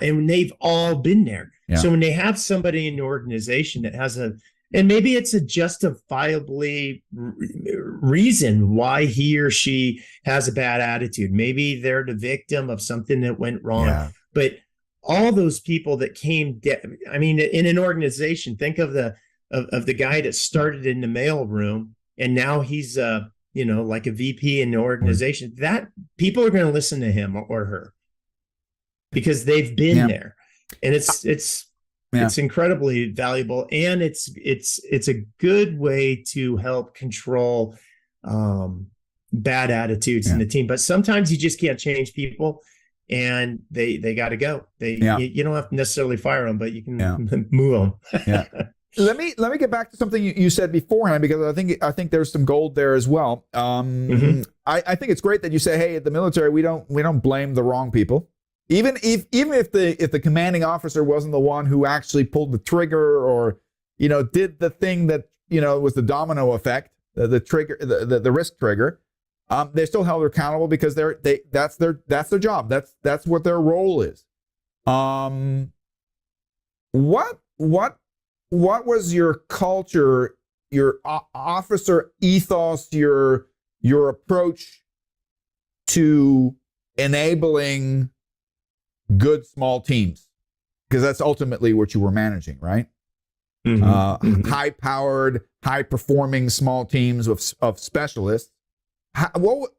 And they've all been there. Yeah. So when they have somebody in the organization that has and maybe it's a justifiably reason why he or she has a bad attitude. Maybe they're the victim of something that went wrong. Yeah. But all those people that came, in an organization, think of the guy that started in the mailroom and now he's like a VP in the organization. That people are going to listen to him or her because they've been there, and it's incredibly valuable, and it's a good way to help control bad attitudes in the team. But sometimes you just can't change people, and they got to go. You don't have to necessarily fire them, but you can move them. Yeah. Let me get back to something you said beforehand, because I think there's some gold there as well. I think it's great that you say, hey, at the military we don't blame the wrong people. Even if the commanding officer wasn't the one who actually pulled the trigger or did the thing that was the domino effect, the trigger, the risk trigger, they're still held accountable because that's their job. That's what their role is. What was your culture, your officer ethos, your approach to enabling good small teams? Because that's ultimately what you were managing, right? High-powered, high-performing small teams of specialists. What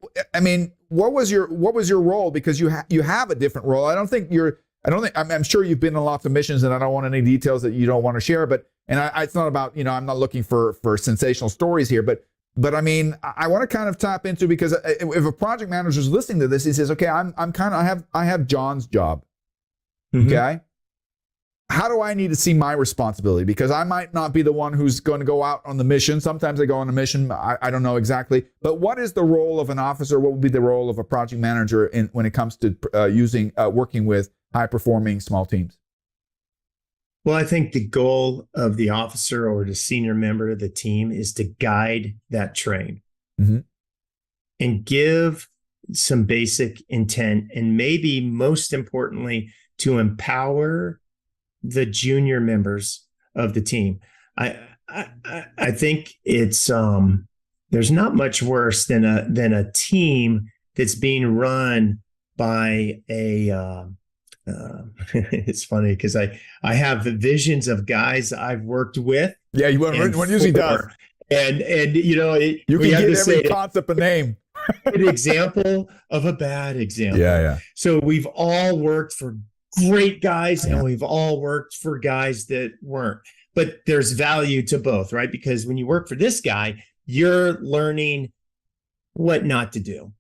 was your role? Because you have a different role. I'm sure you've been on lots of missions, and I don't want any details that you don't want to share. But it's not about I'm not looking for sensational stories here. But I want to kind of tap into, because if a project manager is listening to this, he says, okay, I have John's job. Okay, how do I need to see my responsibility? Because I might not be the one who's going to go out on the mission. Sometimes I go on a mission. I don't know exactly. But what is the role of an officer? What would be the role of a project manager when it comes to working with high-performing small teams? Well, I think the goal of the officer or the senior member of the team is to guide that train and give some basic intent, and maybe most importantly, to empower the junior members of the team. I think it's there's not much worse than a team that's being run by a it's funny because I have visions of guys I've worked with. Yeah, one usually does. And you can give every concept a name. An example of a bad example. Yeah. So we've all worked for great guys, and we've all worked for guys that weren't. But there's value to both, right? Because when you work for this guy, you're learning what not to do.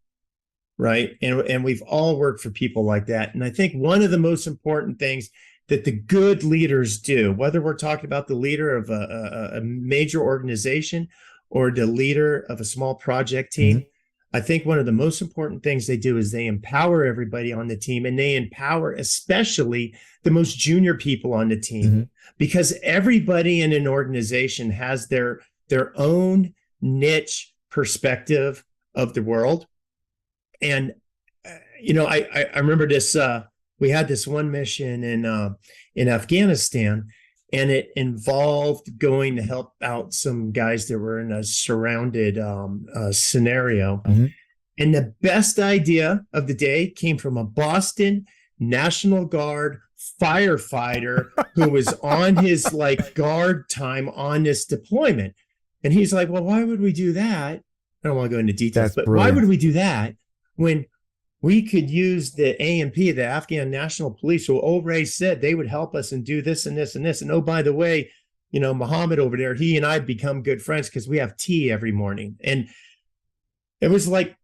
Right. And we've all worked for people like that. And I think one of the most important things that the good leaders do, whether we're talking about the leader of a major organization or the leader of a small project team, I think one of the most important things they do is they empower everybody on the team, and they empower especially the most junior people on the team, because everybody in an organization has their own niche perspective of the world. And, I remember this, we had this one mission in Afghanistan, and it involved going to help out some guys that were in a surrounded scenario. And the best idea of the day came from a Boston National Guard firefighter who was on his guard time on this deployment. And he's like, well, why would we do that? I don't want to go into details, but brilliant. Why would we do that when we could use the ANP, the Afghan National Police, who always said they would help us and do this and this and this. And oh, by the way, Muhammad over there, he and I become good friends because we have tea every morning. And it was like,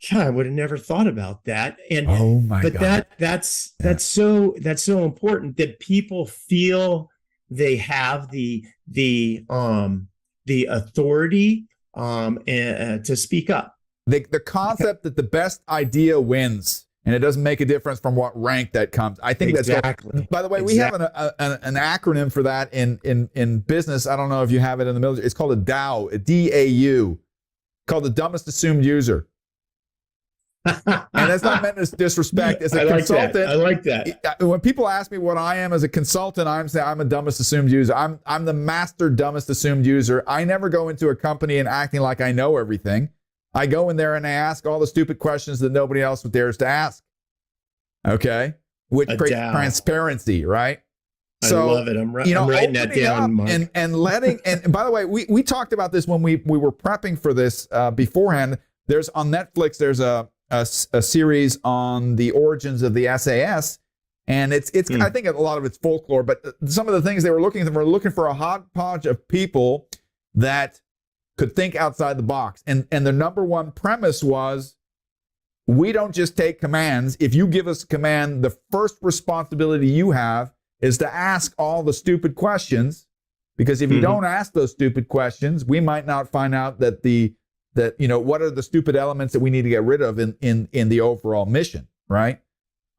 God, I would have never thought about that. And oh my God. That's so important that people feel they have the authority to speak up. The concept that the best idea wins, and it doesn't make a difference from what rank that comes. I think exactly. That's by the way, we have an acronym for that in business. I don't know if you have it in the military. It's called a DAU, a DAU, called the dumbest assumed user. And that's not meant as disrespect. As a consultant, I like that. When people ask me what I am as a consultant, I'm saying I'm a dumbest assumed user. I'm the master dumbest assumed user. I never go into a company and acting like I know everything. I go in there and I ask all the stupid questions that nobody else dares to ask. Okay, which creates transparency, right? So, I love it. I'm writing that down, Mark. And letting, and by the way, we talked about this when we were prepping for this beforehand. There's on Netflix, there's a series on the origins of the SAS, and it's I think a lot of it's folklore, but some of the things they were looking for a hodgepodge of people that could think outside the box. And the number one premise was, we don't just take commands. If you give us a command, the first responsibility you have is to ask all the stupid questions, because if you don't ask those stupid questions, we might not find out that what are the stupid elements that we need to get rid of in the overall mission, right?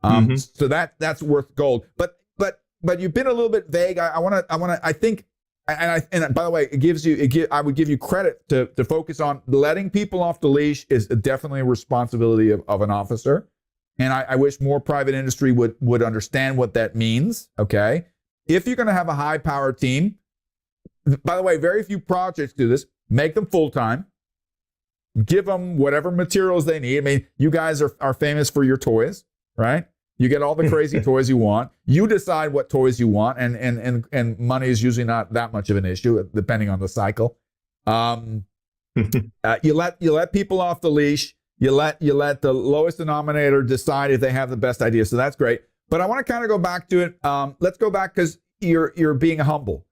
So that's worth gold. But you've been a little bit vague. I think, and by the way, I would give you credit to focus on letting people off the leash is definitely a responsibility of an officer. And I wish more private industry would understand what that means, okay? If you're going to have a high-powered team, by the way, very few projects do this, make them full-time, give them whatever materials they need. I mean, you guys are famous for your toys, right? You get all the crazy toys you want. You decide what toys you want, and money is usually not that much of an issue, depending on the cycle. You let people off the leash. You let the lowest denominator decide if they have the best idea. So that's great. But I want to kind of go back to it. Let's go back, because you're being humble.